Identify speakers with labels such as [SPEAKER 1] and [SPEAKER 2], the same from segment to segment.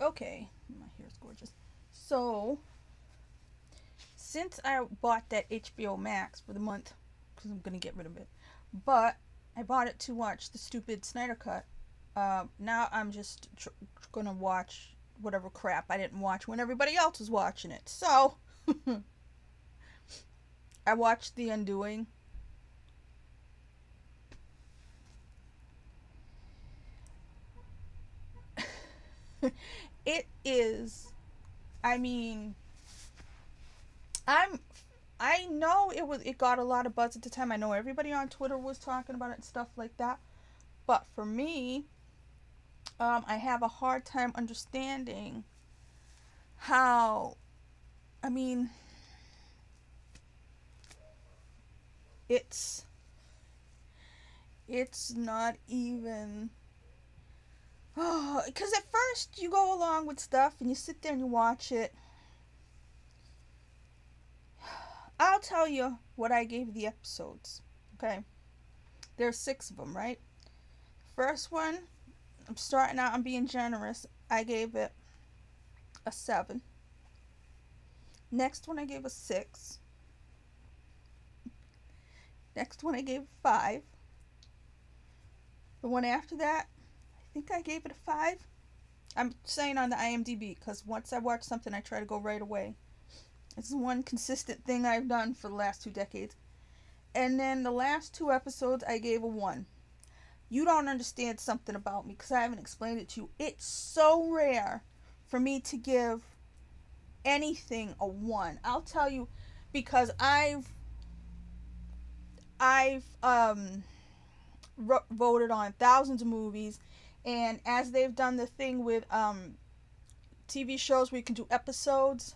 [SPEAKER 1] Okay, my hair's gorgeous. So, since I bought that HBO Max for the month, because I'm gonna get rid of it, but I bought it to watch the stupid Snyder Cut. Now I'm just gonna watch whatever crap I didn't watch when everybody else was watching it. So, I watched The Undoing. It is. I mean, I'm I know it got a lot of buzz at the time. I know everybody on Twitter was talking about it and stuff like that. But for me, I have a hard time understanding how. I mean, it's it's not even. Because at first you go along with stuff and you sit there and you watch it. I'll tell you what I gave the episodes. Okay, there's 6 of them, right? First one, I'm starting out. I'm being generous. I gave it a 7. Next one I gave a 6. Next one I gave a 5. The one after that, I think I gave it a 5. I'm saying on the IMDb because once I watch something, I try to go right away. This is one consistent thing I've done for the last 2 decades. And then the last 2 episodes, I gave a 1. You don't understand something about me because I haven't explained it to you. It's so rare for me to give anything a 1. I'll tell you because I've voted on thousands of movies, and as they've done the thing with TV shows where you can do episodes,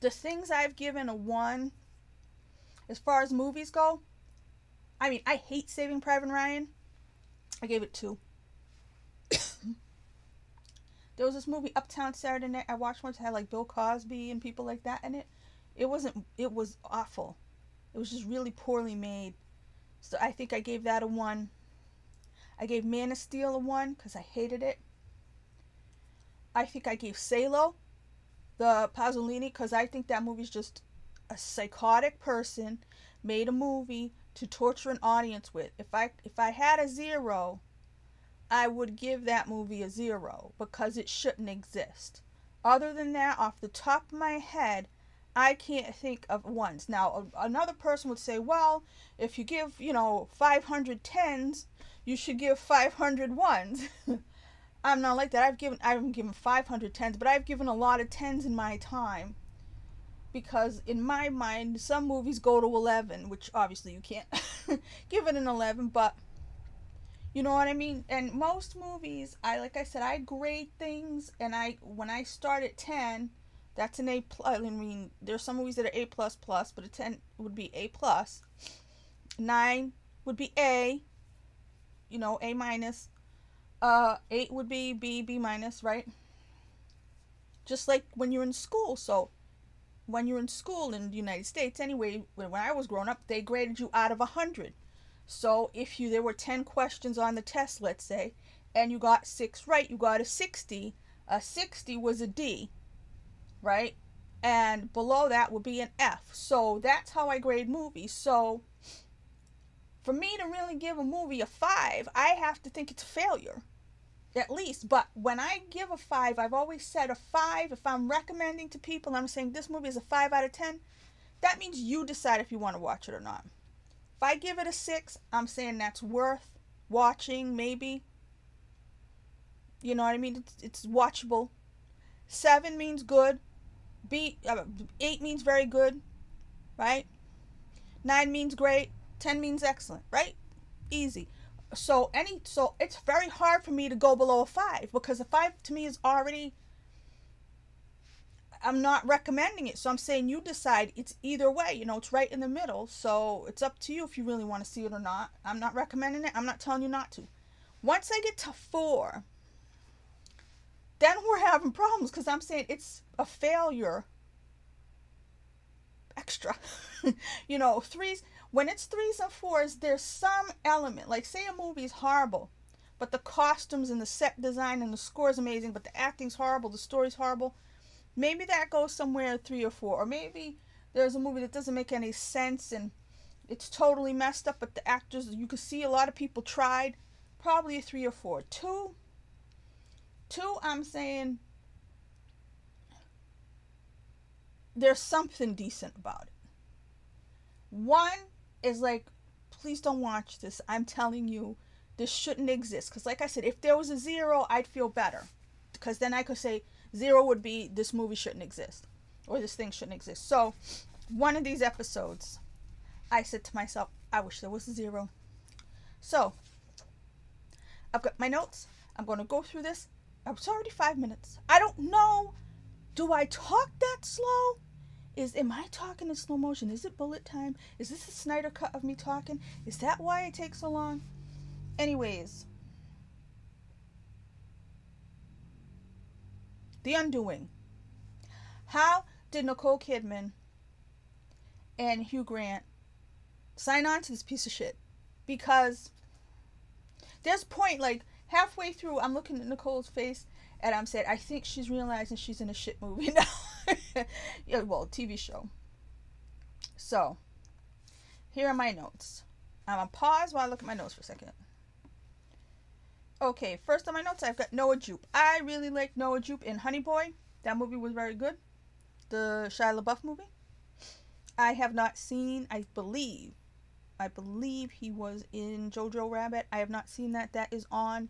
[SPEAKER 1] the things I've given a 1 as far as movies go. I mean, I hate Saving Private Ryan. I gave it 2. There was this movie Uptown Saturday Night I watched once. It had like Bill Cosby and people like that in it. It wasn't. It was awful. It was just really poorly made. So I think I gave that a 1. I gave Man of Steel a 1 because I hated it. I think I gave Salo, the Pasolini, because I think that movie's just a psychotic person made a movie to torture an audience with. If I had a 0, I would give that movie a 0 because it shouldn't exist. Other than that, off the top of my head, I can't think of ones. Now, another person would say, well, if you give, 500 tens, you should give 500 ones. I'm not like that. I haven't given 500 tens, but I've given a lot of tens in my time. Because in my mind, some movies go to 11, which obviously you can't give it an 11, but you know what I mean? And most movies, like I said, I grade things, and when I start at 10, that's an A plus. I mean, there's some movies that are A plus plus, but a 10 would be A plus. 9 would be A, A minus. 8 would be B minus, right? Just like when you're in school. So when you're in school in the United States, anyway, when I was growing up, they graded you out of 100. So if there were 10 questions on the test, let's say, and you got 6 right, you got a 60. A 60 was a D, right? And below that would be an F. So that's how I grade movies. So for me to really give a movie a 5, I have to think it's a failure, at least. But when I give a 5, I've always said a 5, if I'm recommending to people, I'm saying this movie is a 5 out of 10, that means you decide if you want to watch it or not. If I give it a 6, I'm saying that's worth watching, maybe. You know what I mean? It's watchable. 7 means good. 8 means very good, right? 9 means great. 10 means excellent, right? Easy. So it's very hard for me to go below a 5 because a 5 to me is already, I'm not recommending it. So I'm saying you decide. It's either way, it's right in the middle. So it's up to you if you really want to see it or not. I'm not recommending it. I'm not telling you not to. Once I get to 4, then we're having problems because I'm saying it's a failure extra. Threes, when it's 3s and 4s, there's some element. Like, say a movie's horrible, but the costumes and the set design and the score is amazing, but the acting's horrible, the story's horrible. Maybe that goes somewhere 3 or 4. Or maybe there's a movie that doesn't make any sense and it's totally messed up, but the actors, you could see a lot of people tried. Probably a 3 or 4. Two, I'm saying there's something decent about it. One is like, please don't watch this. I'm telling you, this shouldn't exist. Because like I said, if there was a 0, I'd feel better. Because then I could say 0 would be this movie shouldn't exist. Or this thing shouldn't exist. So, one of these episodes, I said to myself, I wish there was a 0. So, I've got my notes. I'm going to go through this. It's already 5 minutes. I don't know. Do I talk that slow? Am I talking in slow motion? Is it bullet time? Is this a Snyder cut of me talking? Is that why it takes so long? Anyways. The Undoing. How did Nicole Kidman and Hugh Grant sign on to this piece of shit? Because there's a point, like, halfway through, I'm looking at Nicole's face, and I'm saying, I think she's realizing she's in a shit movie now. Yeah, well, TV show. So, here are my notes. I'm going to pause while I look at my notes for a second. Okay, first on my notes, I've got Noah Jupe. I really like Noah Jupe in Honey Boy. That movie was very good. The Shia LaBeouf movie. I have not seen, I believe he was in Jojo Rabbit. I have not seen that. That is on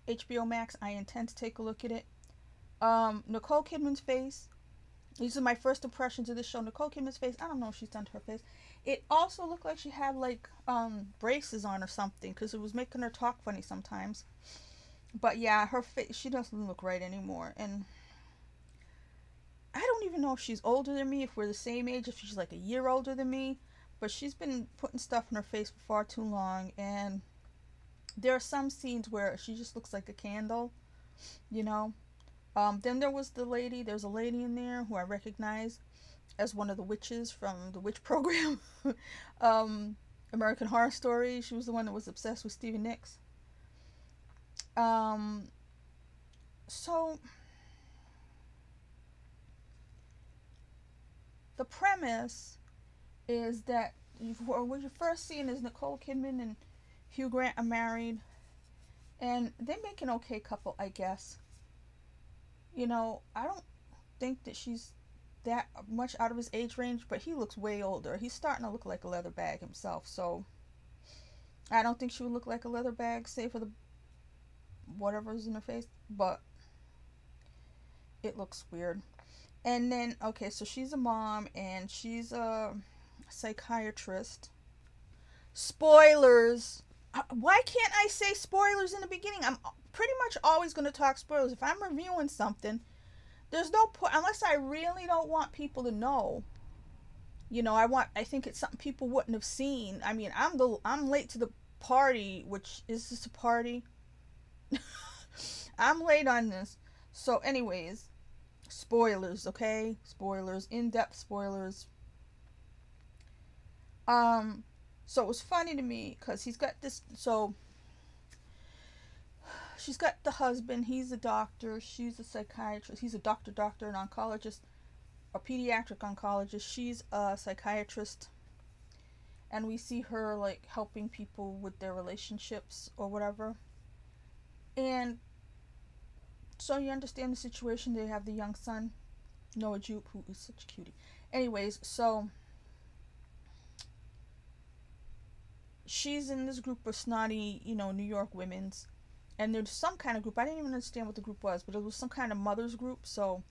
[SPEAKER 1] HBO Max. I intend to take a look at it. Nicole Kidman's face. These are my first impressions of this show. Nicole Kidman's face. I don't know what she's done to her face. It also looked like she had like braces on or something, because it was making her talk funny sometimes. But yeah, her face, she doesn't look right anymore. And I don't even know if she's older than me, if we're the same age, if she's like a year older than me. But she's been putting stuff in her face for far too long. And there are some scenes where she just looks like a candle, you know. Then there's a lady in there who I recognize as one of the witches from the witch program. American Horror Story. She was the one that was obsessed with Stevie Nicks. So the premise is that what you're first seeing is Nicole Kidman and Hugh Grant are married, and they make an okay couple, I guess. You know, I don't think that she's that much out of his age range, but he looks way older. He's starting to look like a leather bag himself, so I don't think she would look like a leather bag, save for the whatever's in her face, but it looks weird. And then, okay, so she's a mom, and she's a psychiatrist. Spoilers! Why can't I say spoilers in the beginning? I'm pretty much always going to talk spoilers. If I'm reviewing something, there's no point, unless I really don't want people to know. You know, I think it's something people wouldn't have seen. I mean, I'm late to the party, which is this a party? I'm late on this. So anyways, spoilers, okay? Spoilers, in-depth spoilers. So it was funny to me because he's got this, so she's got the husband, he's a doctor, she's a psychiatrist, he's a doctor, an oncologist, a pediatric oncologist, she's a psychiatrist, and we see her like helping people with their relationships or whatever. And so you understand the situation. They have the young son, Noah Jupe, who is such a cutie. Anyways, so she's in this group of snotty, you know, New York women's, and there's some kind of group, I didn't even understand what the group was, but it was some kind of mothers group. So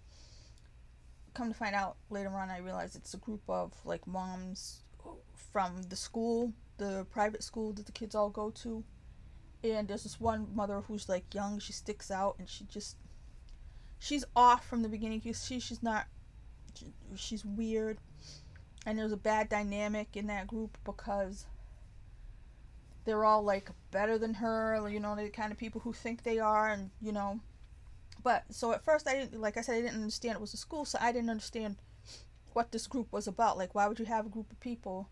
[SPEAKER 1] come to find out later on, I realized it's a group of like moms from the school, the private school that the kids all go to. And there's this one mother who's like young, she sticks out, and she's off from the beginning. You see, she's weird, and there's a bad dynamic in that group because they're all like better than her, you know, the kind of people who think they are, and you know. But so at first I didn't, like I said, I didn't understand it was a school, so I didn't understand what this group was about. Like, why would you have a group of people,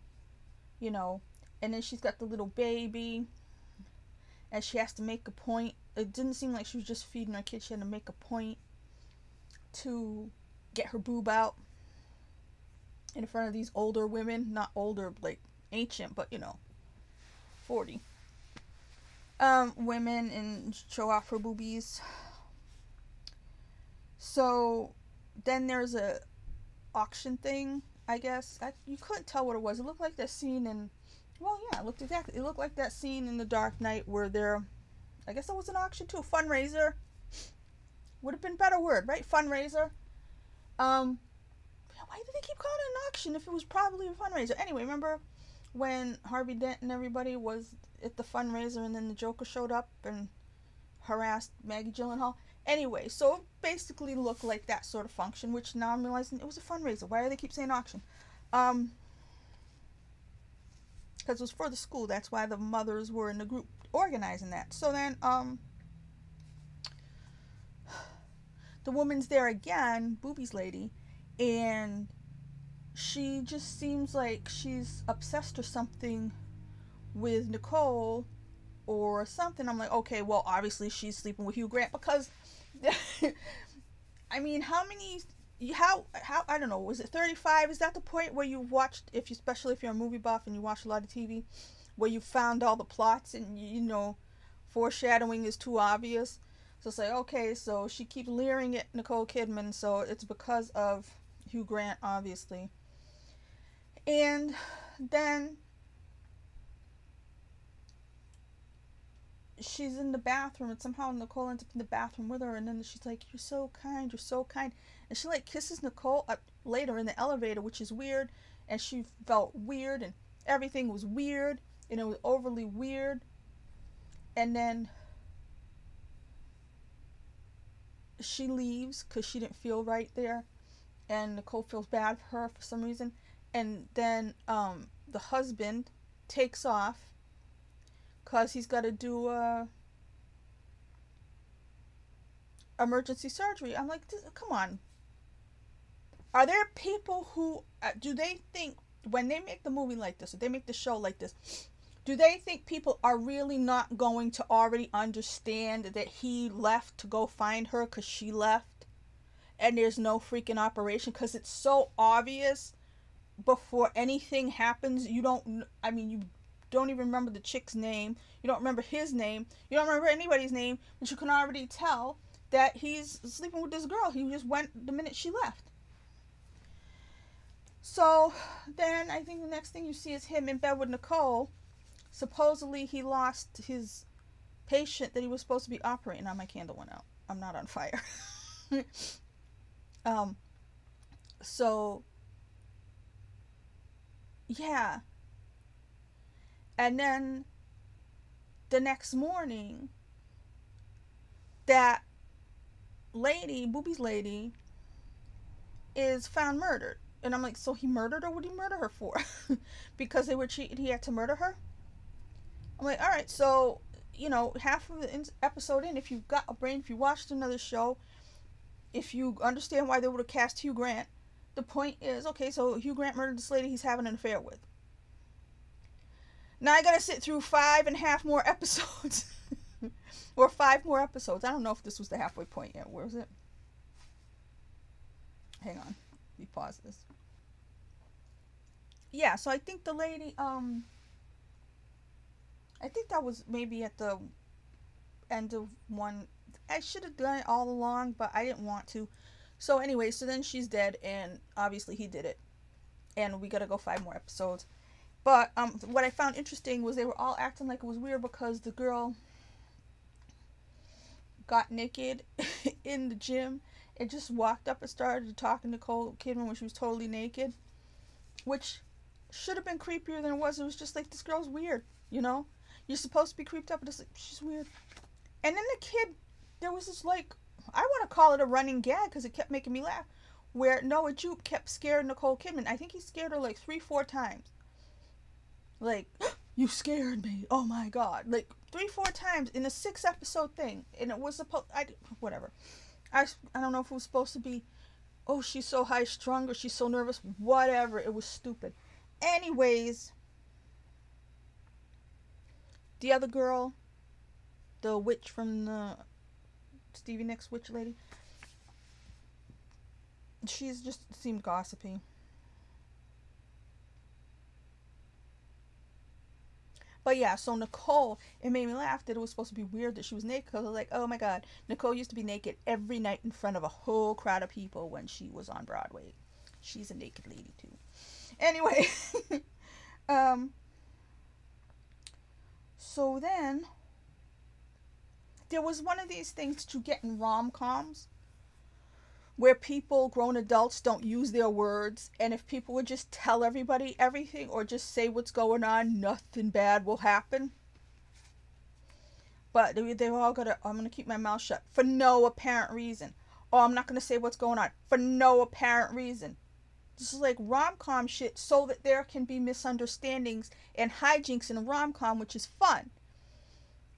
[SPEAKER 1] you know? And then she's got the little baby, and she has to make a point. It didn't seem like she was just feeding her kid. She had to make a point to get her boob out in front of these older women. Not older, like ancient, but 40 women, and show off her boobies. So then there's a auction thing, I guess. You couldn't tell what it was. It looked like that scene in, well, yeah, it looked like that scene in The Dark Knight where I guess it was an auction too, fundraiser. Would have been a better word, right? Fundraiser. Why did they keep calling it an auction if it was probably a fundraiser? Anyway, remember when Harvey Dent and everybody was at the fundraiser and then the Joker showed up and harassed Maggie Gyllenhaal? Anyway, so it basically looked like that sort of function, which now I'm realizing it was a fundraiser. Why do they keep saying auction? Because it was for the school. That's why the mothers were in the group organizing that. So then, the woman's there again, Boobies lady, and she just seems like she's obsessed or something with Nicole or something. I'm like, okay, well, obviously she's sleeping with Hugh Grant because, I mean, how I don't know, was it 35? Is that the point where you watched, especially if you're a movie buff and you watch a lot of TV, where you found all the plots and, foreshadowing is too obvious? So it's like, okay, so she keeps leering at Nicole Kidman, so it's because of Hugh Grant, obviously. And then she's in the bathroom, and somehow Nicole ends up in the bathroom with her, and then she's like, you're so kind, and she like kisses Nicole up later in the elevator, which is weird, and she felt weird, and everything was weird, and it was overly weird. And then she leaves because she didn't feel right there, and Nicole feels bad for her for some reason. And then the husband takes off because he's got to do emergency surgery. I'm like, come on. Are there people who do they think when they make the movie like this, or they make the show like this, do they think people are really not going to already understand that he left to go find her because she left and there's no freaking operation? Because it's so obvious before anything happens. You don't even remember the chick's name. You don't remember his name. You don't remember anybody's name, but you can already tell that he's sleeping with this girl. He just went the minute she left. So then I think the next thing you see is him in bed with Nicole. Supposedly he lost his patient that he was supposed to be operating on. My candle went out. I'm not on fire. So yeah. And then the next morning, that lady, Boobies lady, is found murdered. And I'm like, so he murdered her? What did he murder her for? Because they were cheating, he had to murder her? I'm like, all right, so, half of the episode in, if you've got a brain, if you watched another show, if you understand why they would have cast Hugh Grant, the point is, okay, so Hugh Grant murdered this lady he's having an affair with. Now I gotta sit through 5.5 more episodes. Or 5 more episodes. I don't know if this was the halfway point yet. Where is it? Hang on. Let me pause this. Yeah, so I think the lady, I think that was maybe at the end of one. I should have done it all along, but I didn't want to. So anyway, so then she's dead, and obviously he did it. And we gotta go 5 more episodes. But what I found interesting was they were all acting like it was weird because the girl got naked in the gym and just walked up and started talking to Nicole Kidman when she was totally naked, which should have been creepier than it was. It was just like, this girl's weird, You're supposed to be creeped up, but it's like, she's weird. And then the kid, there was this, like, I want to call it a running gag because it kept making me laugh, where Noah Jupe kept scaring Nicole Kidman. I think he scared her like 3-4 times. Like, you scared me. Oh my God. Like 3-4 times in a 6-episode thing. And it was supposed, whatever. I don't know if it was supposed to be, oh, she's so high strung or she's so nervous. Whatever. It was stupid. Anyways, the other girl the witch from the Stevie Nicks witch lady. She's just seemed gossipy. But yeah, so Nicole, it made me laugh that it was supposed to be weird that she was naked. Because I was like, oh my god, Nicole used to be naked every night in front of a whole crowd of people when she was on Broadway. She's a naked lady too. Anyway, so then there was one of these things that you get in rom-coms where people, grown adults, don't use their words, and if people would just tell everybody everything or just say what's going on, nothing bad will happen. But they've all got to, I'm going to keep my mouth shut for no apparent reason. Or I'm not going to say what's going on for no apparent reason. This is like rom-com shit so that there can be misunderstandings and hijinks in a rom-com, which is fun.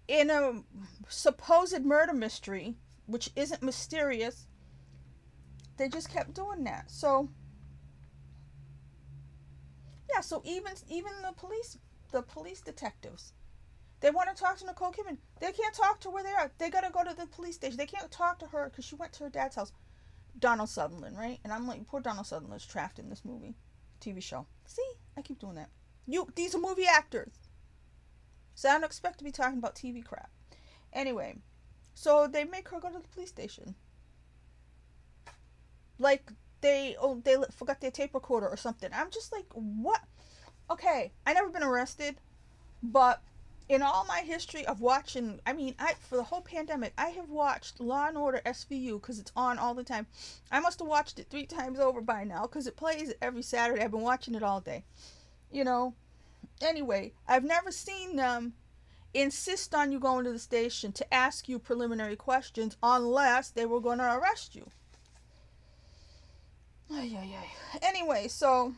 [SPEAKER 1] In a supposed murder mystery, which isn't mysterious, they just kept doing that. So yeah, so even the police detectives, they want to talk to Nicole Kidman. They can't talk to her where they are. They gotta go to the police station. They can't talk to her because she went to her dad's house. Donald Sutherland, right? And I'm like, poor Donald Sutherland's trapped in this movie, TV show. See, I keep doing that. These are movie actors, so I don't expect to be talking about TV crap. Anyway, so they make her go to the police station. Like they forgot their tape recorder or something. I'm just like, what? Okay, I never been arrested, but in all my history of watching, for the whole pandemic, I have watched Law and Order SVU because it's on all the time. I must have watched it 3 times over by now because it plays every Saturday. I've been watching it all day. Anyway, I've never seen them insist on you going to the station to ask you preliminary questions unless they were going to arrest you. Anyway, so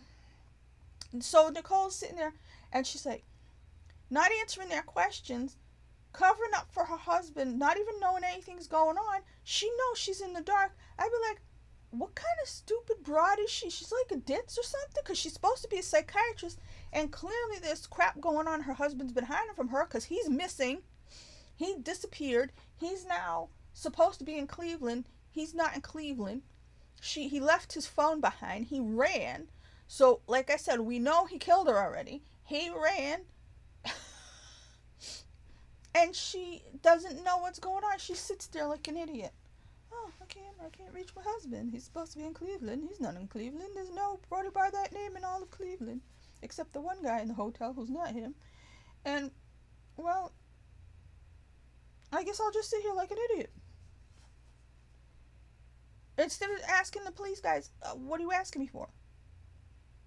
[SPEAKER 1] Nicole's sitting there and she's like, not answering their questions, covering up for her husband, not even knowing anything's going on. She knows she's in the dark. I'd be like, what kind of stupid broad is she? She's like a ditz or something, because she's supposed to be a psychiatrist, and clearly there's crap going on. Her husband's been hiding from her because he's missing. He disappeared. He's now supposed to be in Cleveland. He's not in Cleveland. He left his phone behind. He ran. So, like I said, we know he killed her already. He ran. And she doesn't know what's going on. She sits there like an idiot. Oh, I can't reach my husband. He's supposed to be in Cleveland. He's not in Cleveland. There's nobody by that name in all of Cleveland. Except the one guy in the hotel who's not him. And, well, I guess I'll just sit here like an idiot. Instead of asking the police guys, what are you asking me for?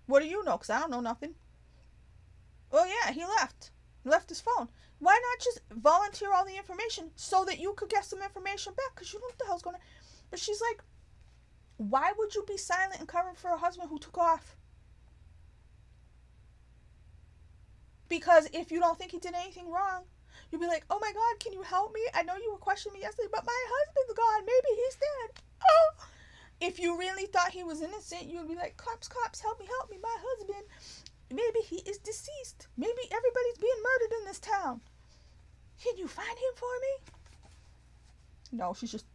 [SPEAKER 1] What do you know? Because I don't know nothing. Oh, yeah, he left. He left his phone. Why not just volunteer all the information so that you could get some information back? Because you know what the hell's going on. But she's like, why would you be silent and covering for a husband who took off? Because if you don't think he did anything wrong, you'll be like, oh my God, can you help me? I know you were questioning me yesterday, but my husband's gone. Maybe he's dead. Oh. If you really thought he was innocent, you'd be like, cops, help me, my husband. Maybe he is deceased. Maybe everybody's being murdered in this town. Can you find him for me? No, she's just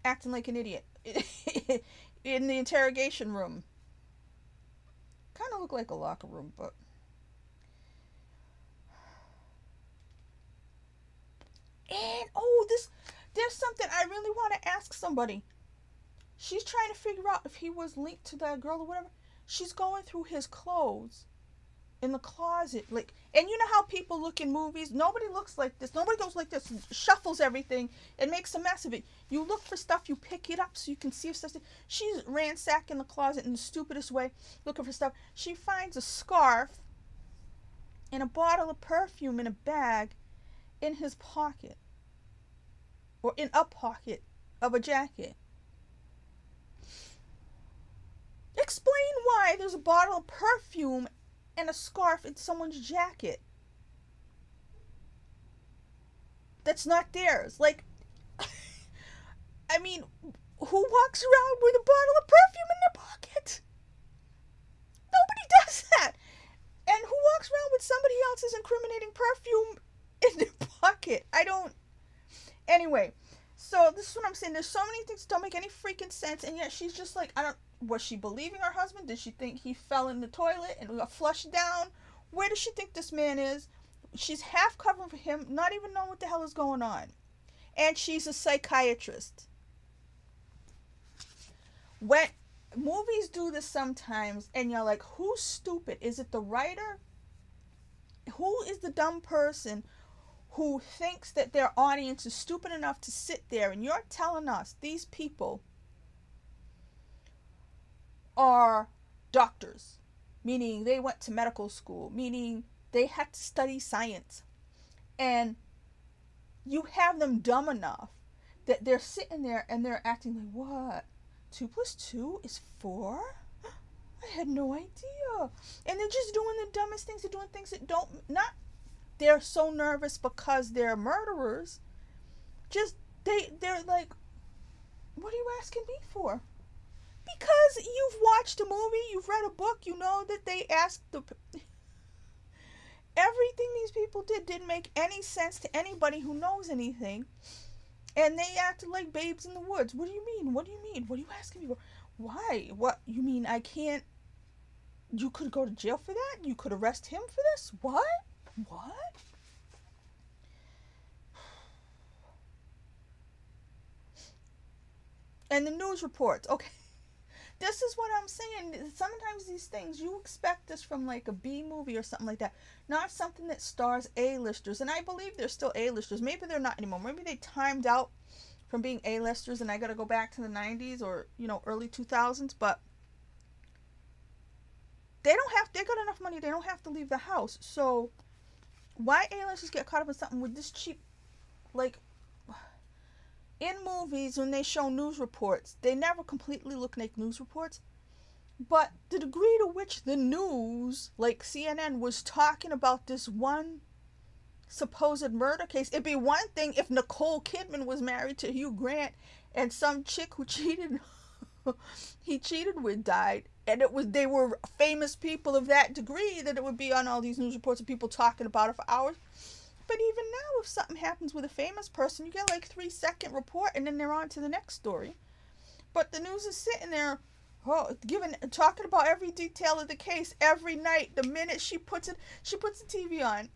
[SPEAKER 1] acting like an idiot in the interrogation room. Kind of look like a locker room, but... And, there's something I really want to ask somebody. She's trying to figure out if he was linked to that girl or whatever. She's going through his clothes in the closet, and you know how people look in movies? Nobody looks like this. Nobody goes like this, shuffles everything, and makes a mess of it. You look for stuff, you pick it up so you can see if stuff. She's ransacking the closet in the stupidest way, looking for stuff. She finds a scarf and a bottle of perfume in a bag in his pocket, or in a pocket of a jacket. Explain why there's a bottle of perfume and a scarf in someone's jacket that's not theirs. Who walks around with a bottle of perfume in their pocket? Nobody does that. And who walks around with somebody else's incriminating perfume in their pocket? I don't Anyway, so this is what I'm saying. There's so many things that don't make any freaking sense, and yet she's just like, I don't. Was she believing her husband? Did she think he fell in the toilet and got flushed down? Where does she think this man is? She's half covering for him, not even knowing what the hell is going on. And she's a psychiatrist. When movies do this sometimes, and you're like, who's stupid? Is it the writer? Who is the dumb person who thinks that their audience is stupid enough to sit there and you're telling us these people are doctors, meaning they went to medical school, meaning they had to study science, and you have them dumb enough that they're sitting there and they're acting like, what? 2 + 2 is 4? I had no idea. And they're just doing the dumbest things. They're doing things that don't, not, they're so nervous because they're murderers. Just, they're like, what are you asking me for? Because you've watched a movie, you've read a book, you know that they asked the... Everything these people didn't make any sense to anybody who knows anything. And they acted like babes in the woods. What do you mean? What do you mean? What are you asking me for? Why? What? You mean I can't... You could go to jail for that? You could arrest him for this? What? What? And the news reports. Okay. This is what I'm saying. Sometimes these things, you expect this from like a B movie or something like that. Not something that stars A-listers. And I believe they're still A-listers. Maybe they're not anymore. Maybe they timed out from being A-listers and I got to go back to the 90s or, you know, early 2000s. But they got enough money. They don't have to leave the house. So why A-listers get caught up in something with this cheap, like... In movies, when they show news reports, they never completely look like news reports. But the degree to which the news, like CNN, was talking about this one supposed murder case, it'd be one thing if Nicole Kidman was married to Hugh Grant and some chick who he cheated with died. And they were famous people of that degree that it would be on all these news reports and people talking about it for hours. But even now, if something happens with a famous person, you get like 3-second report and then they're on to the next story. But the news is sitting there, talking about every detail of the case every night. The minute she puts the TV on.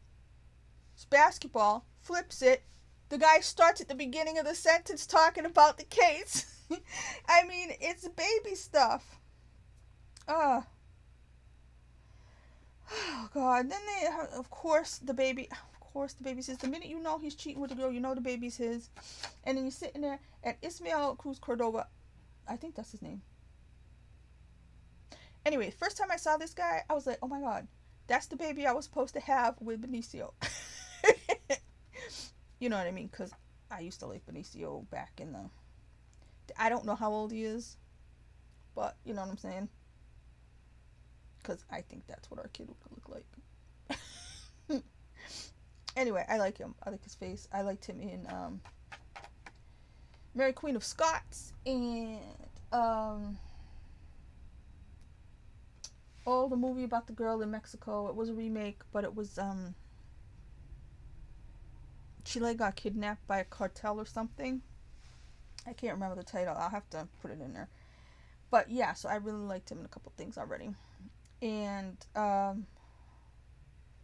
[SPEAKER 1] It's basketball, flips it. The guy starts at the beginning of the sentence talking about the case. I mean, it's baby stuff. Oh God. Then of course, the baby says, the minute you know he's cheating with a girl, you know the baby's his. And then you're sitting there, and Ismael Cruz Cordova, I think that's his name. Anyway, first time I saw this guy, I was like, oh my God, that's the baby I was supposed to have with Benicio. You know what I mean? Because I used to like Benicio back in the... I don't know how old he is, but you know what I'm saying? Because I think that's what our kid would look like. Anyway, I like him. I like his face. I liked him in Mary Queen of Scots and the movie about the girl in Mexico. It was a remake, but it was Chile got kidnapped by a cartel or something. I can't remember the title. I'll have to put it in there. But yeah, so I really liked him in a couple things already. And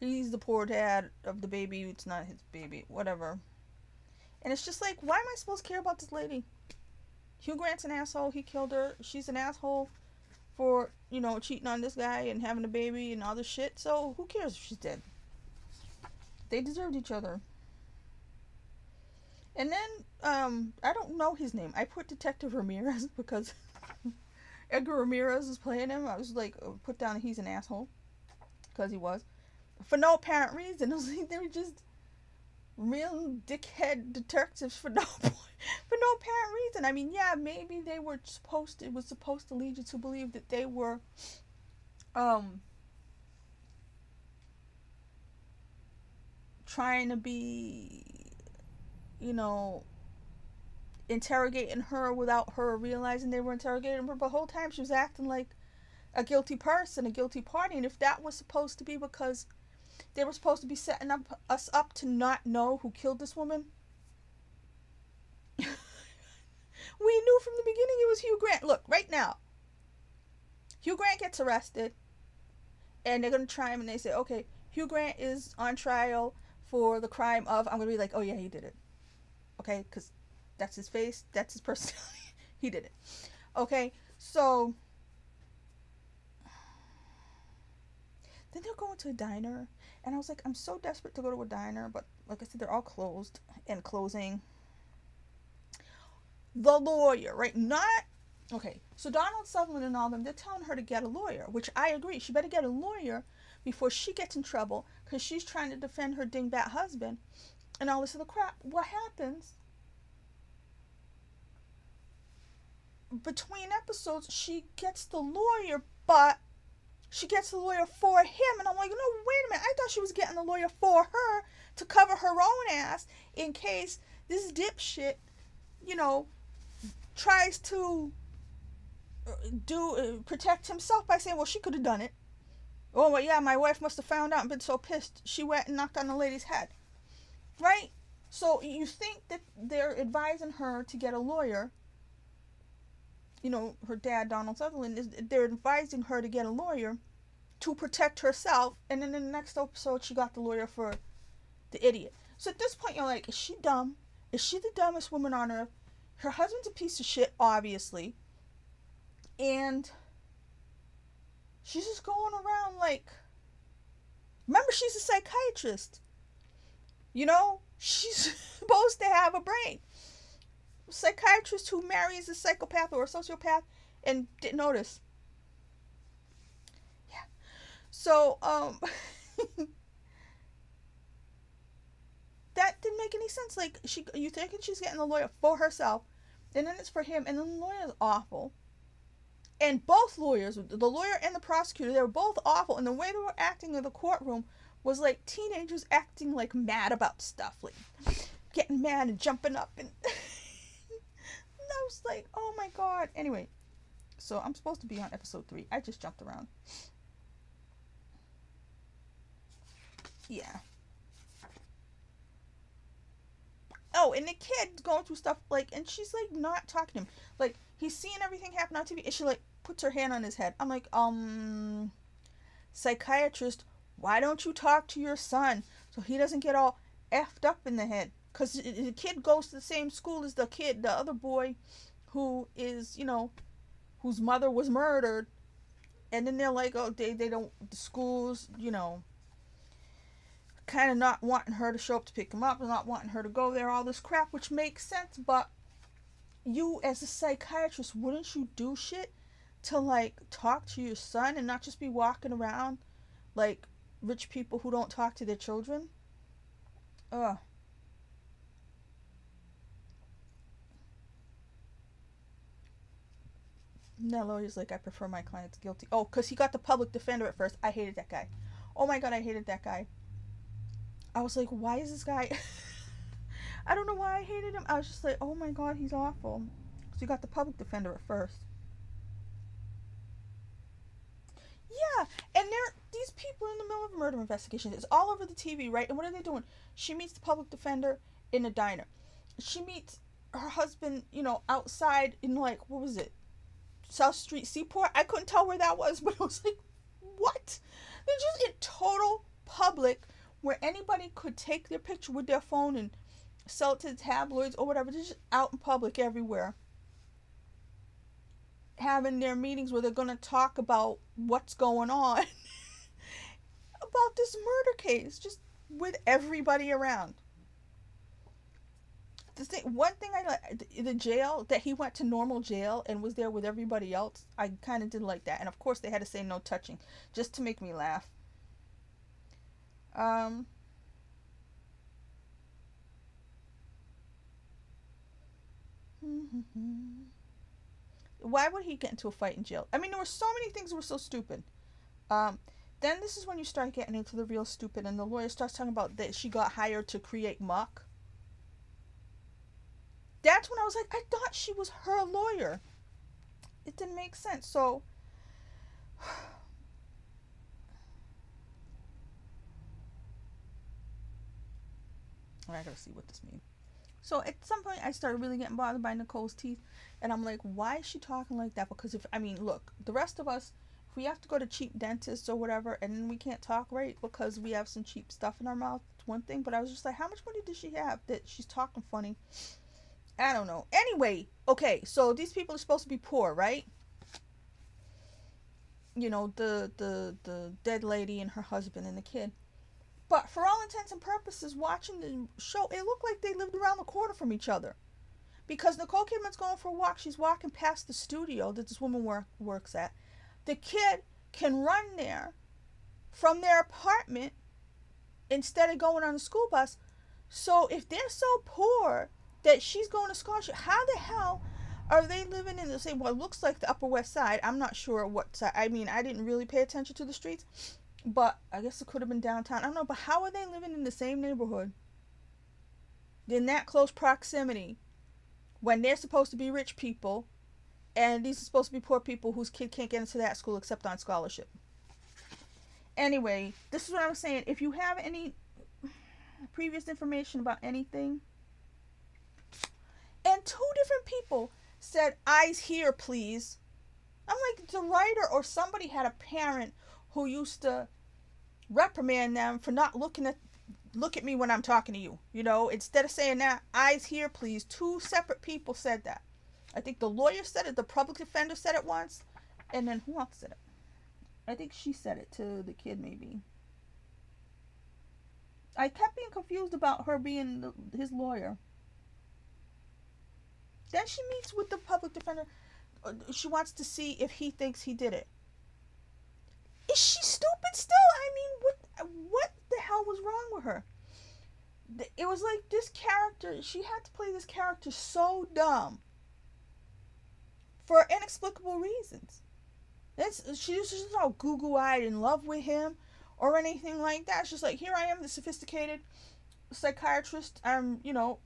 [SPEAKER 1] he's the poor dad of the baby. It's not his baby. Whatever. And it's just like, why am I supposed to care about this lady? Hugh Grant's an asshole. He killed her. She's an asshole for, you know, cheating on this guy and having a baby and all this shit. So who cares if she's dead? They deserved each other. And then, I don't know his name. I put Detective Ramirez because Edgar Ramirez is playing him. I was like, put down that he's an asshole. Because he was. For no apparent reason. It was like they were just real dickhead detectives for no apparent reason. I mean, yeah, maybe they were supposed to lead you to believe that they were trying to be, you know, interrogating her without her realizing they were interrogating her. But the whole time she was acting like a guilty person, a guilty party. And if that was supposed to be because they were supposed to be setting us up to not know who killed this woman, We knew from the beginning it was Hugh Grant. Look, right now, Hugh Grant gets arrested, and they're going to try him, and they say, okay, Hugh Grant is on trial for the crime of, I'm going to be like, oh yeah, he did it. Okay, because that's his face, that's his personality. He did it. Okay, so then they're going to a diner, and I was like, I'm so desperate to go to a diner, but like I said, they're all closed and closing. The lawyer, right? Not okay. So Donald Sutherland and all them, they're telling her to get a lawyer, which I agree. She better get a lawyer before she gets in trouble because she's trying to defend her dingbat husband and all this other crap. What happens? Between episodes, she gets the lawyer, but she gets the lawyer for him, and I'm like, no, wait a minute. I thought she was getting the lawyer for her to cover her own ass in case this dipshit, tries to protect himself by saying, well, she could have done it. Oh, well, yeah, my wife must have found out and been so pissed she went and knocked on the lady's head. Right? So you think that they're advising her to get a lawyer. Her dad, Donald Sutherland, they're advising her to get a lawyer to protect herself. And then in the next episode, she got the lawyer for the idiot. So at this point, you're like, is she dumb? Is she the dumbest woman on earth? Her husband's a piece of shit, obviously. And she's just going around like... Remember, she's a psychiatrist. She's supposed to have a brain. A psychiatrist who marries a psychopath or a sociopath and didn't notice. Yeah. So, that didn't make any sense. Like, you thinking she's getting the lawyer for herself, and then it's for him, and then the lawyer's awful. And both lawyers, the lawyer and the prosecutor, they were both awful. And the way they were acting in the courtroom was like teenagers acting like mad about stuff. Like getting mad and jumping up. And I was like, oh my God. Anyway, so I'm supposed to be on episode 3. I just jumped around. Yeah. Oh, and the kid's going through stuff like, and she's like not talking to him. Like, he's seeing everything happen on TV, and she like puts her hand on his head. I'm like, psychiatrist, why don't you talk to your son so he doesn't get all effed up in the head? Because the kid goes to the same school as the other boy who is, whose mother was murdered. And then they're like, oh, they don't, the schools, kind of not wanting her to show up to pick him up and not wanting her to go there, all this crap, which makes sense. But you, as a psychiatrist, wouldn't you do shit to, like, talk to your son and not just be walking around like rich people who don't talk to their children? Ugh. No, lawyer's like, I prefer my clients guilty. Oh, because he got the public defender at first. I hated that guy. Oh my God, I hated that guy. I was like, why is this guy... I don't know why I hated him. I was just like, oh my God, he's awful. So you got the public defender at first. Yeah, and these people in the middle of a murder investigation. It's all over the TV, right? And what are they doing? She meets the public defender in a diner. She meets her husband, outside in, like, what was it? South Street Seaport? I couldn't tell where that was, but I was like, what? They're just in total public where anybody could take their picture with their phone and sell it to the tabloids or whatever. They're just out in public everywhere, having their meetings where they're going to talk about what's going on about this murder case, just with everybody around. One thing I like, the jail, that he went to normal jail and was there with everybody else, I kind of didn't like that. And of course they had to say no touching, just to make me laugh. Why would he get into a fight in jail? I mean, there were so many things that were so stupid. Then this is when you start getting into the real stupid, and the lawyer starts talking about that she got hired to create muck. That's when I was like, I thought she was her lawyer. It didn't make sense. So, I gotta see what this means. So at some point, I started really getting bothered by Nicole's teeth, and I'm like, why is she talking like that? Because if I mean, look, the rest of us, if we have to go to cheap dentists or whatever, and we can't talk right because we have some cheap stuff in our mouth, it's one thing. But I was just like, how much money does she have that she's talking funny? I don't know. Anyway, okay, so these people are supposed to be poor, right? You know, the dead lady and her husband and the kid. But for all intents and purposes, watching the show, it looked like they lived around the corner from each other. Because Nicole Kidman's going for a walk. She's walking past the studio that this woman works at. The kid can run there from their apartment instead of going on a school bus. So if they're so poor that she's going to scholarship, how the hell are they living in the same, well, it looks like the Upper West Side. I'm not sure what side. I mean, I didn't really pay attention to the streets, but I guess it could have been downtown. I don't know, but how are they living in the same neighborhood in that close proximity when they're supposed to be rich people and these are supposed to be poor people whose kid can't get into that school except on scholarship? Anyway, this is what I was saying. If you have any previous information about anything, and two different people said, eyes here, please. I'm like, the writer or somebody had a parent who used to reprimand them for not look at me when I'm talking to you. You know, instead of saying that, eyes here, please. Two separate people said that. I think the lawyer said it, the public defender said it once, and then who else said it? I think she said it to the kid, maybe. I kept being confused about her being his lawyer. Then she meets with the public defender. She wants to see if he thinks he did it. Is she stupid still? I mean, what the hell was wrong with her? It was like this character, she had to play this character so dumb for inexplicable reasons. She's just all goo-goo-eyed in love with him or anything like that. It's just like, here I am, the sophisticated psychiatrist. I'm, you know,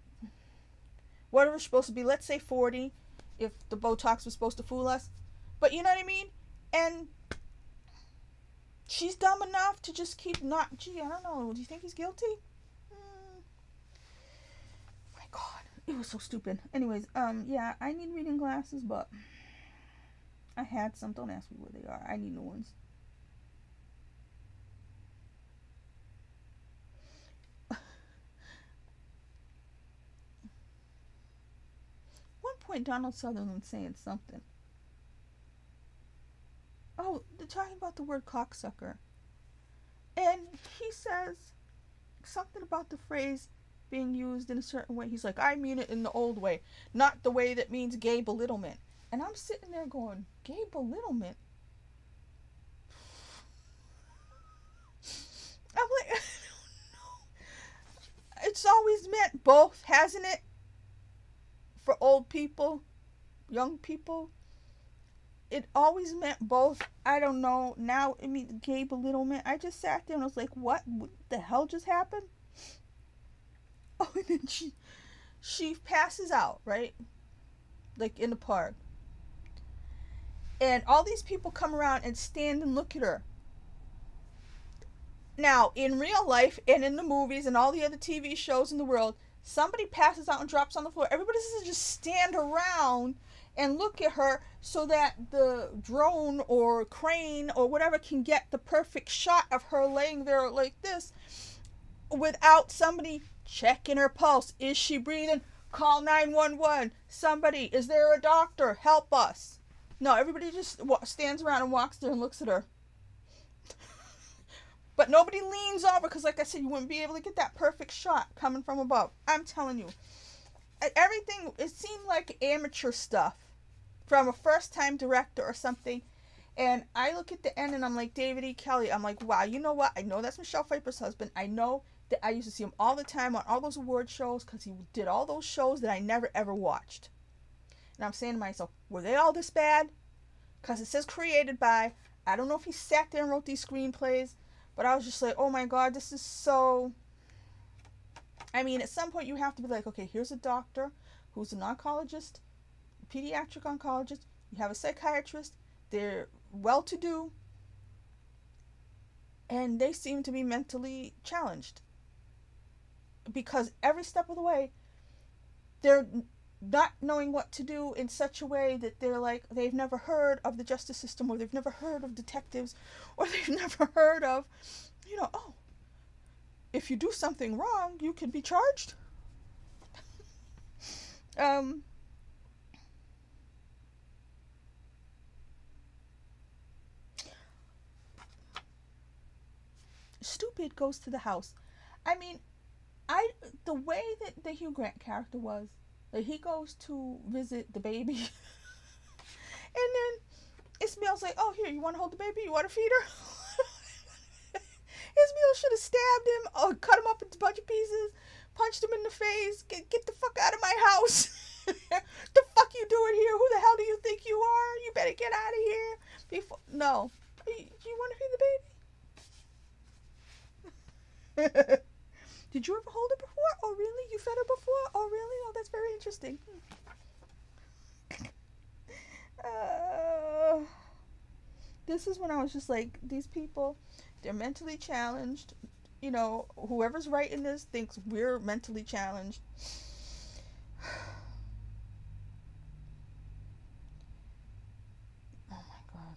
[SPEAKER 1] whatever it's supposed to be. Let's say 40, if the Botox was supposed to fool us. But you know what I mean? And she's dumb enough to just keep not, gee, I don't know. Do you think he's guilty? My God. It was so stupid. Anyways, yeah, I need reading glasses, but I had some. Don't ask me where they are. I need new ones. One point, Donald Sutherland saying something. Oh, they're talking about the word cocksucker. And he says something about the phrase being used in a certain way. He's like, I mean it in the old way, not the way that means gay belittlement. And I'm sitting there going, gay belittlement? I'm like, I don't know. It's always meant both, hasn't it? For old people, young people. It always meant both. I don't know. Now, I mean, gay belittlement. I just sat there and I was like, what the hell just happened? Oh, and then she passes out, right? Like in the park. And all these people come around and stand and look at her. Now, in real life and in the movies and all the other TV shows in the world, somebody passes out and drops on the floor. Everybody doesn't just stand around and look at her so that the drone or crane or whatever can get the perfect shot of her laying there like this without somebody checking her pulse. Is she breathing? Call 911. Somebody, is there a doctor? Help us. No, everybody just stands around and walks there and looks at her. But nobody leans over because, like I said, you wouldn't be able to get that perfect shot coming from above. I'm telling you. Everything, it seemed like amateur stuff from a first-time director or something. And I look at the end and I'm like, David E. Kelley. I'm like, wow, you know what? I know that's Michelle Pfeiffer's husband. I know that I used to see him all the time on all those award shows because he did all those shows that I never ever watched. And I'm saying to myself, were they all this bad? Because it says created by. I don't know if he sat there and wrote these screenplays, but I was just like, oh my God, this is so. I mean, at some point you have to be like, okay, here's a doctor who's an oncologist, pediatric oncologist. You have a psychiatrist. They're well-to-do. And they seem to be mentally challenged. Because every step of the way, they're not knowing what to do in such a way that they're like, they've never heard of the justice system, or they've never heard of detectives, or they've never heard of, oh, if you do something wrong, you can be charged. Stupid goes to the house. I mean, the way that the Hugh Grant character was, that he goes to visit the baby, and then Ismael's like, "Oh, here, you want to hold the baby? You want to feed her?" Ismael should have stabbed him, or cut him up into a bunch of pieces, punched him in the face. Get the fuck out of my house! The fuck you doing here? Who the hell do you think you are? You better get out of here. No, you want to feed the baby? Did you ever hold it before? Oh, really? You fed her before? Oh, really? Oh, that's very interesting. This is when I was just like, these people, they're mentally challenged. Whoever's writing this thinks we're mentally challenged. Oh my God.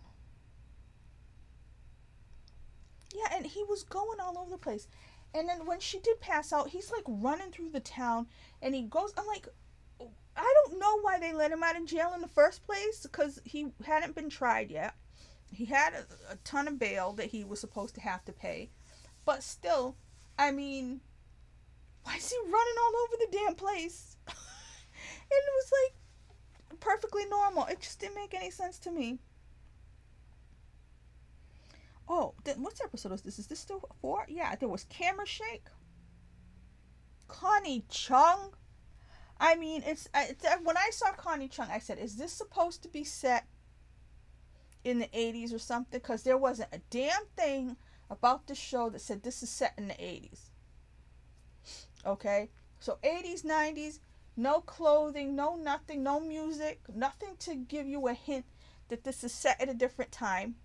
[SPEAKER 1] Yeah, and he was going all over the place. And then when she did pass out, he's like running through the town, and he goes, I'm like, I don't know why they let him out of jail in the first place, because he hadn't been tried yet. He had a ton of bail that he was supposed to have to pay. But still, I mean, why is he running all over the damn place? And it was like perfectly normal. It just didn't make any sense to me. Oh, what episode is this? Is this still 4? Yeah, there was Camera Shake. Connie Chung. I mean, it's when I saw Connie Chung, I said, is this supposed to be set in the 80s or something? Because there wasn't a damn thing about the show that said this is set in the 80s. Okay? So 80s, 90s, no clothing, no nothing, no music, nothing to give you a hint that this is set at a different time.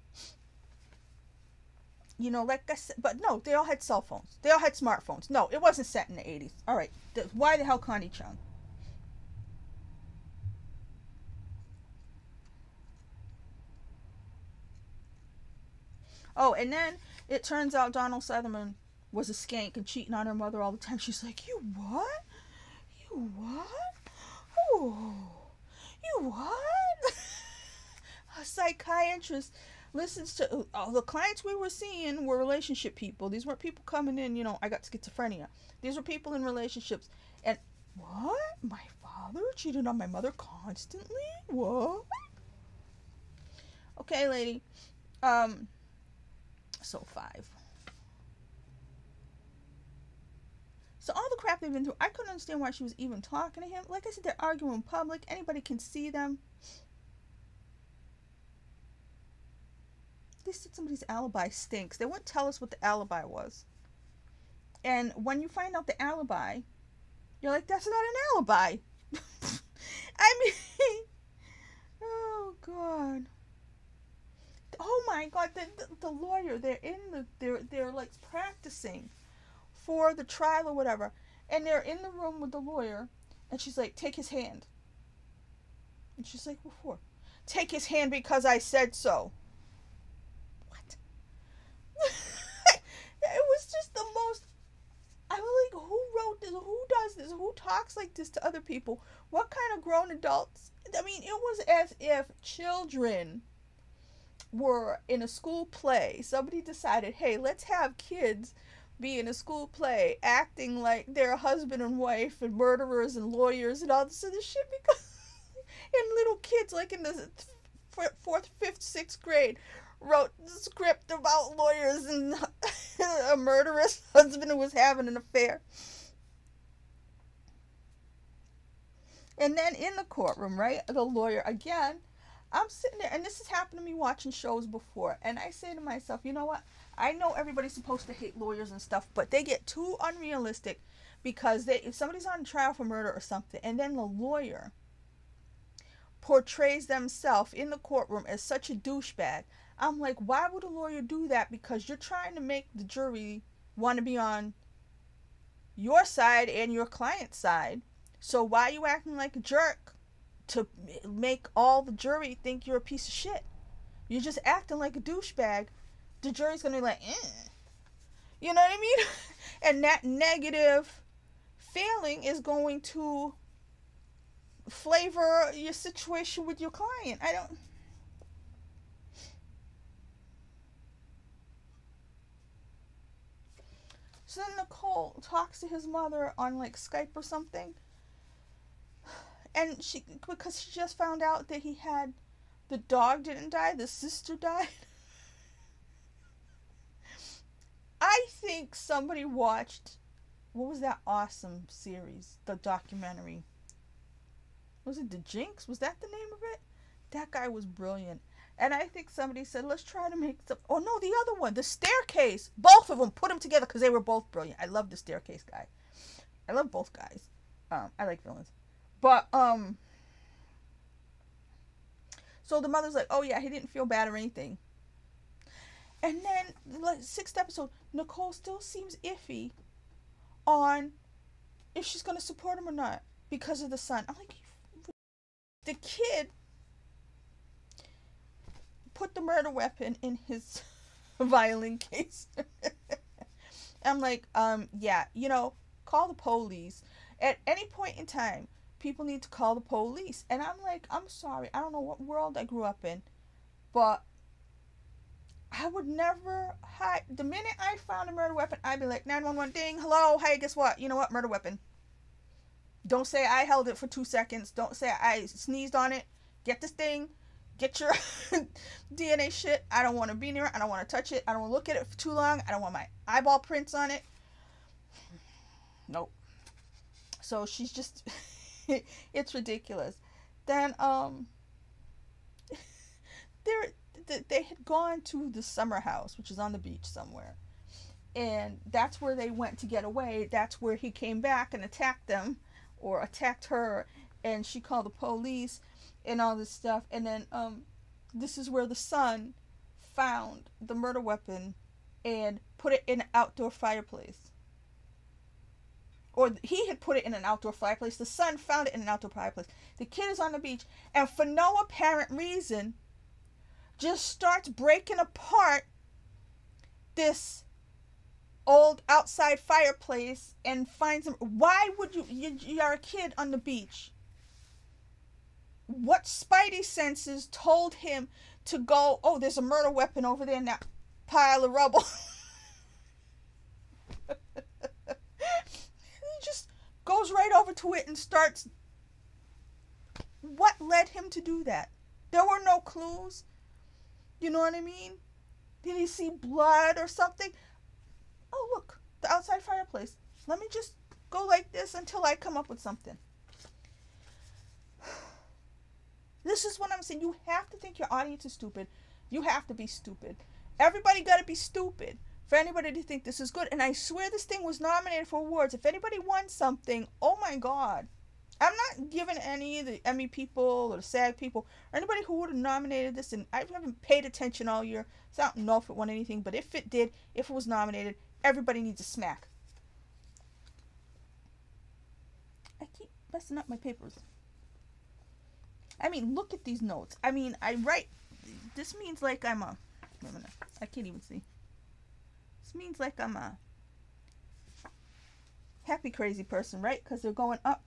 [SPEAKER 1] Like I said, but no, they all had cell phones. They all had smartphones. No, it wasn't set in the 80s. All right. Why the hell Connie Chung? Oh, and then it turns out Donald Sutherland was a skank and cheating on her mother all the time. She's like, you what? You what? Oh, you what? A psychiatrist listens to the clients we were seeing were relationship people. These weren't people coming in, I got schizophrenia. These were people in relationships. And what? My father cheated on my mother constantly? What? Okay, lady. So 5. So all the crap they've been through, I couldn't understand why she was even talking to him. Like I said, they're arguing in public. Anybody can see them. They said somebody's alibi stinks. They wouldn't tell us what the alibi was. And when you find out the alibi, you're like, that's not an alibi. I mean, oh God. Oh my God, the lawyer, they're like practicing for the trial or whatever. And they're in the room with the lawyer, and she's like, take his hand. And she's like, what for? Take his hand because I said so. It was just the most. I was like, who wrote this? Who does this? Who talks like this to other people? What kind of grown adults? I mean, it was as if children were in a school play. Somebody decided, hey, let's have kids be in a school play acting like they're husband and wife and murderers and lawyers and all this other shit, because and little kids like in the 4th, 5th, 6th grade wrote the script about lawyers and a murderous husband who was having an affair. And then in the courtroom, right, the lawyer, again, I'm sitting there, and this has happened to me watching shows before, and I say to myself, you know what, I know everybody's supposed to hate lawyers and stuff, but they get too unrealistic, because if somebody's on trial for murder or something, and then the lawyer portrays themselves in the courtroom as such a douchebag, I'm like, why would a lawyer do that? Because you're trying to make the jury want to be on your side and your client's side. So why are you acting like a jerk to make all the jury think you're a piece of shit? You're just acting like a douchebag. The jury's gonna be like, eh. You know what I mean? And that negative feeling is going to flavor your situation with your client. I don't. So then Nicole talks to his mother on like Skype or something, and because she just found out that he had, the dog didn't die, the sister died. I think somebody watched, what was that awesome series, the documentary? Was it The Jinx? Was that the name of it? That guy was brilliant. And I think somebody said, let's try to make some. Oh no, the other one, The Staircase. Both of them, put them together because they were both brilliant. I love The Staircase guy. I love both guys. I like villains. But so the mother's like, oh yeah, he didn't feel bad or anything. And then like 6th episode, Nicole still seems iffy on if she's gonna support him or not because of the son. I'm like, the kid put the murder weapon in his violin case. I'm like, yeah, call the police. At any point in time, people need to call the police. And I'm like, I'm sorry, I don't know what world I grew up in, but I would never hide. The minute I found a murder weapon, I'd be like, 911, ding, hello, hey, guess what? You know what? Murder weapon. Don't say I held it for 2 seconds. Don't say I sneezed on it. Get this thing. Get your DNA shit. I don't want to be near it. I don't want to touch it. I don't want to look at it for too long. I don't want my eyeball prints on it. Nope. So she's just, it's ridiculous. Then, they had gone to the summer house, which is on the beach somewhere. And that's where they went to get away. That's where he came back and attacked them, or attacked her, and she called the police and all this stuff. And then this is where the son found the murder weapon and put it in an outdoor fireplace. Or he had put it in an outdoor fireplace. The son found it in an outdoor fireplace. The kid is on the beach, and for no apparent reason, just starts breaking apart this old outside fireplace and finds him. Why would you are a kid on the beach. What spidey senses told him to go, oh, there's a murder weapon over there in that pile of rubble? He just goes right over to it and starts. What led him to do that? There were no clues. You know what I mean? Did he see blood or something? Oh, look, the outside fireplace. Let me just go like this until I come up with something. This is what I'm saying. You have to think your audience is stupid. You have to be stupid. Everybody got to be stupid for anybody to think this is good. And I swear this thing was nominated for awards. If anybody won something, oh my God. I'm not giving any of the Emmy people or the SAG people or anybody who would have nominated this, and I haven't paid attention all year, so I don't know if it won anything, but if it did, if it was nominated, everybody needs a smack. I keep messing up my papers. I mean, look at these notes. I mean, I write, this means like I'm a, wait a minute, I can't even see. This means like I'm a happy crazy person, right? Because they're going up.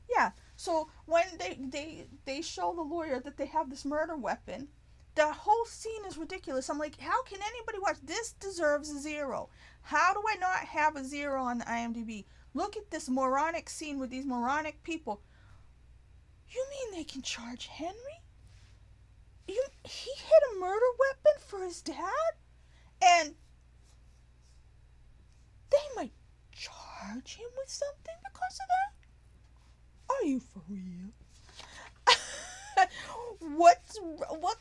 [SPEAKER 1] Yeah, so when they show the lawyer that they have this murder weapon, the whole scene is ridiculous. I'm like, how can anybody watch this? Deserves a 0. How do I not have a 0 on the IMDb? Look at this moronic scene with these moronic people. You mean they can charge Henry? He hid a murder weapon for his dad? And they might charge him with something because of that? Are you for real? What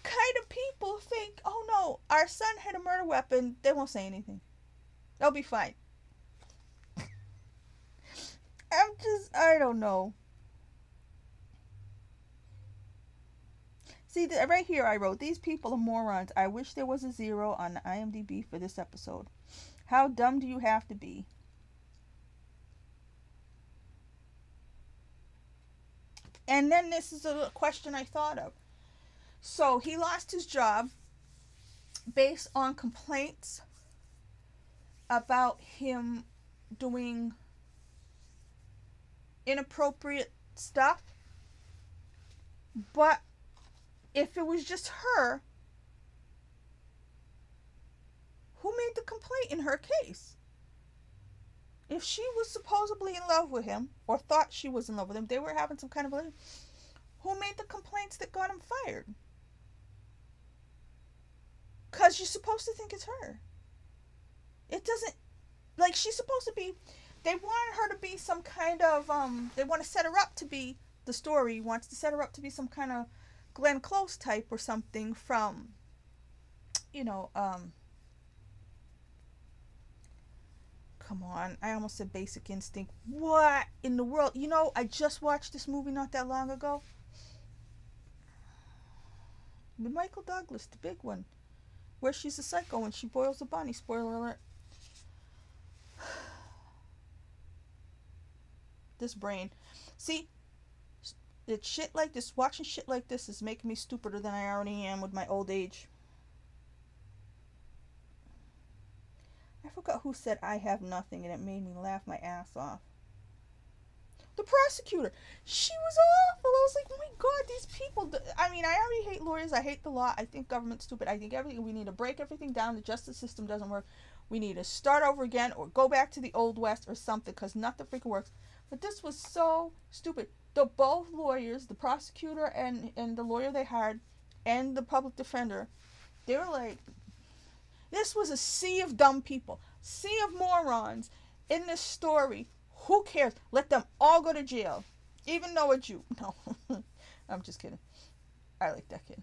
[SPEAKER 1] kind of people think, oh no, our son had a murder weapon, they won't say anything. They'll be fine. I don't know. See, right here I wrote, these people are morons. I wish there was a 0 on the IMDb for this episode. How dumb do you have to be? And then this is a question I thought of. So he lost his job based on complaints about him doing inappropriate stuff. But if it was just her, who made the complaint in her case? If she was supposedly in love with him, or thought she was in love with him, they were having some kind of a... Who made the complaints that got him fired? Because you're supposed to think it's her. It doesn't... Like, she's supposed to be... They wanted her to be some kind of... They want to set her up to be... The story wants to set her up to be some kind of Glenn Close type or something from... You know, Come on, I almost said Basic Instinct. What in the world? You know, I just watched this movie not that long ago. With Michael Douglas, the big one. Where she's a psycho and she boils a bunny. Spoiler alert. This brain. See, it's shit like this. Watching shit like this is making me stupider than I already am with my old age. I forgot who said I have nothing, and it made me laugh my ass off. The prosecutor. She was awful. I was like, oh my god, these people. I mean, I already hate lawyers. I hate the law. I think government's stupid. I think everything. We need to break everything down. The justice system doesn't work. We need to start over again or go back to the old west or something, because nothing freaking works. But this was so stupid. The both lawyers, the prosecutor and the lawyer they hired, and the public defender, they were like, this was a sea of dumb people, sea of morons in this story. Who cares? Let them all go to jail, even though a Jew. No, I'm just kidding. I like that kid.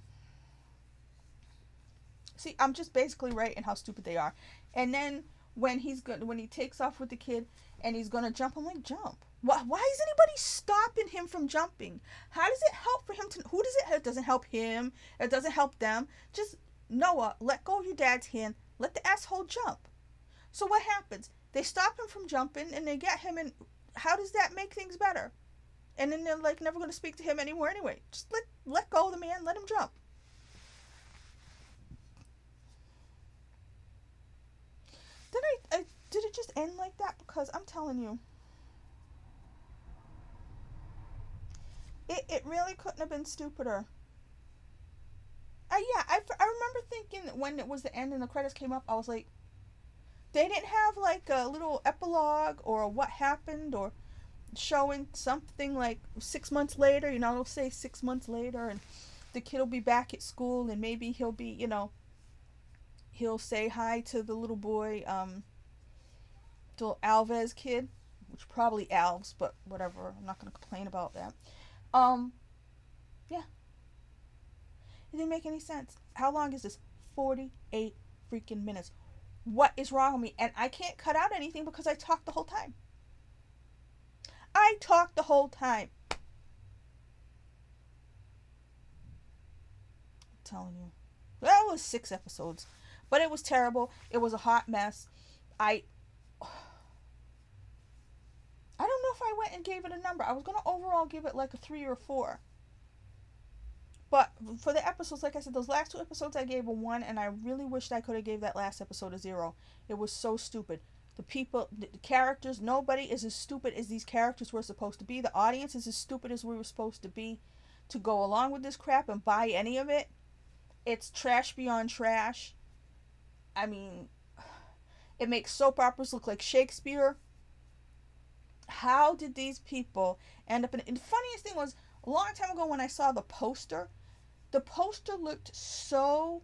[SPEAKER 1] See, I'm just basically writing how stupid they are. And then when he takes off with the kid and he's gonna jump, I'm like, jump. Why is anybody stopping him from jumping? How does it help for him to? Who does it help? It doesn't help him. It doesn't help them. Just Noah, let go of your dad's hand. Let the asshole jump. So what happens? They stop him from jumping and they get him in. How does that make things better? And then they're like never going to speak to him anymore anyway. Just let go of the man. Let him jump. Did it just end like that? Because I'm telling you, it really couldn't have been stupider. Yeah, I remember thinking when it was the end and the credits came up, I was like, they didn't have like a little epilogue or what happened or showing something like 6 months later. You know, they'll say 6 months later and the kid will be back at school and maybe he'll be, you know, he'll say hi to the little boy, the Alves kid, which probably Alves, but whatever. I'm not going to complain about that. Yeah. It didn't make any sense. How long is this? 48 freaking minutes. What is wrong with me? And I can't cut out anything because I talked the whole time. I talked the whole time. I'm telling you. That was 6 episodes. But it was terrible. It was a hot mess. I don't know if I went and gave it a number. I was going to overall give it like a 3 or a 4. But for the episodes, like I said, those last 2 episodes I gave a 1, and I really wished I could have gave that last episode a 0. It was so stupid. The people, the characters, nobody is as stupid as these characters were supposed to be. The audience is as stupid as we were supposed to be to go along with this crap and buy any of it. It's trash beyond trash. I mean, it makes soap operas look like Shakespeare. How did these people end up in it? And the funniest thing was, a long time ago when I saw the poster looked so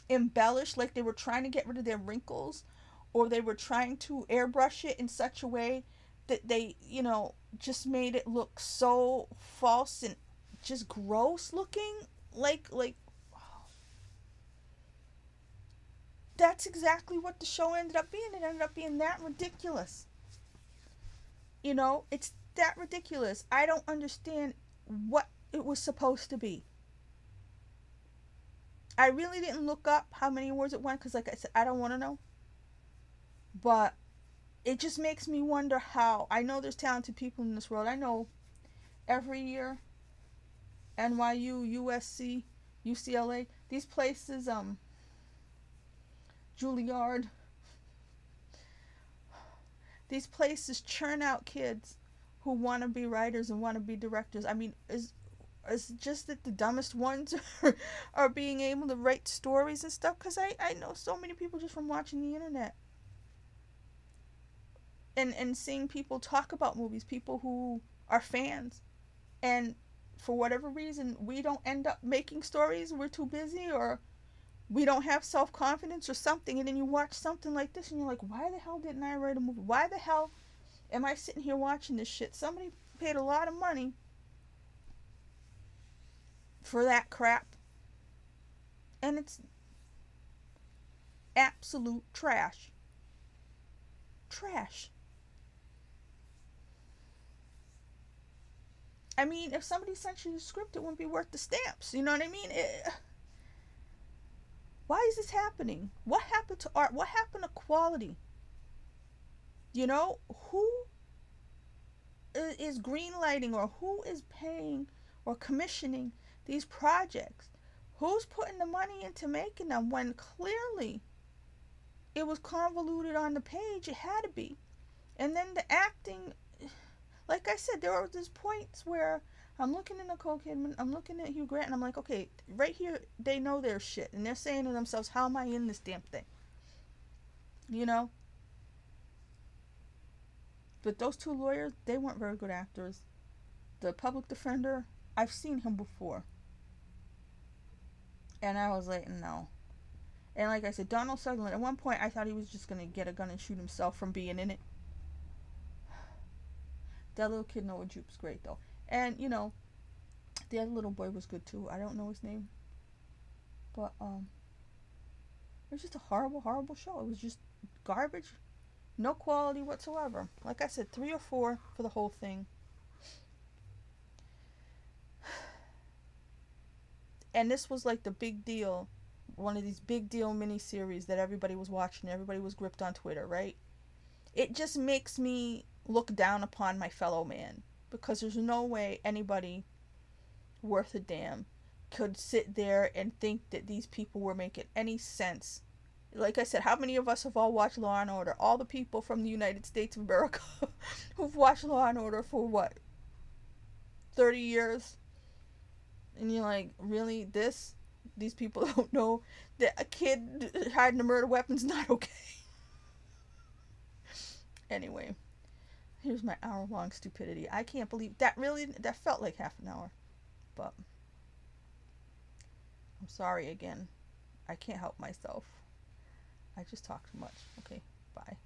[SPEAKER 1] embellished, like they were trying to get rid of their wrinkles, or they were trying to airbrush it in such a way that they, you know, just made it look so false and just gross looking. Like, that's exactly what the show ended up being. It ended up being that ridiculous. You know, it's that ridiculous. I don't understand what it was supposed to be. I really didn't look up how many awards it won because, like I said, I don't want to know. But it just makes me wonder how. I know there's talented people in this world. I know every year. NYU, USC, UCLA, these places, Juilliard, these places churn out kids who want to be writers and want to be directors. I mean, is just that the dumbest ones are being able to write stories and stuff? Because I know so many people just from watching the internet and seeing people talk about movies, people who are fans, and for whatever reason we don't end up making stories. We're too busy, or we don't have self-confidence or something, and then you watch something like this and you're like, why the hell didn't I write a movie? Why the hell am I sitting here watching this shit? Somebody paid a lot of money for that crap, and it's absolute trash. Trash. I mean, if somebody sent you the script, it wouldn't be worth the stamps. You know what I mean? Why is this happening? What happened to art? What happened to quality? You know, who is greenlighting, or who is paying or commissioning these projects? Who's putting the money into making them when clearly it was convoluted on the page? It had to be. And then the acting, like I said, there are these points where I'm looking at Nicole Kidman, I'm looking at Hugh Grant, and I'm like, okay, right here, they know their shit, and they're saying to themselves, how am I in this damn thing? You know? But those two lawyers, they weren't very good actors. The public defender, I've seen him before. And I was like, no. And like I said, Donald Sutherland, at one point I thought he was just going to get a gun and shoot himself from being in it. That little kid, Noah Jupe's great, though. And, you know, the other little boy was good, too. I don't know his name. But, it was just a horrible, horrible show. It was just garbage. No quality whatsoever. Like I said, 3 or 4 for the whole thing. And this was like the big deal. One of these big deal miniseries that everybody was watching. Everybody was gripped on Twitter, right? It just makes me look down upon my fellow man. Because there's no way anybody worth a damn could sit there and think that these people were making any sense. Like I said, how many of us have all watched Law and Order? All the people from the United States of America who've watched Law and Order for what? 30 years? And you're like, really? These people don't know that a kid hiding a murder weapon's not okay. Anyway, here's my hour-long stupidity. I can't believe that felt like half an hour. But I'm sorry again. I can't help myself. I just talk too much. Okay, bye.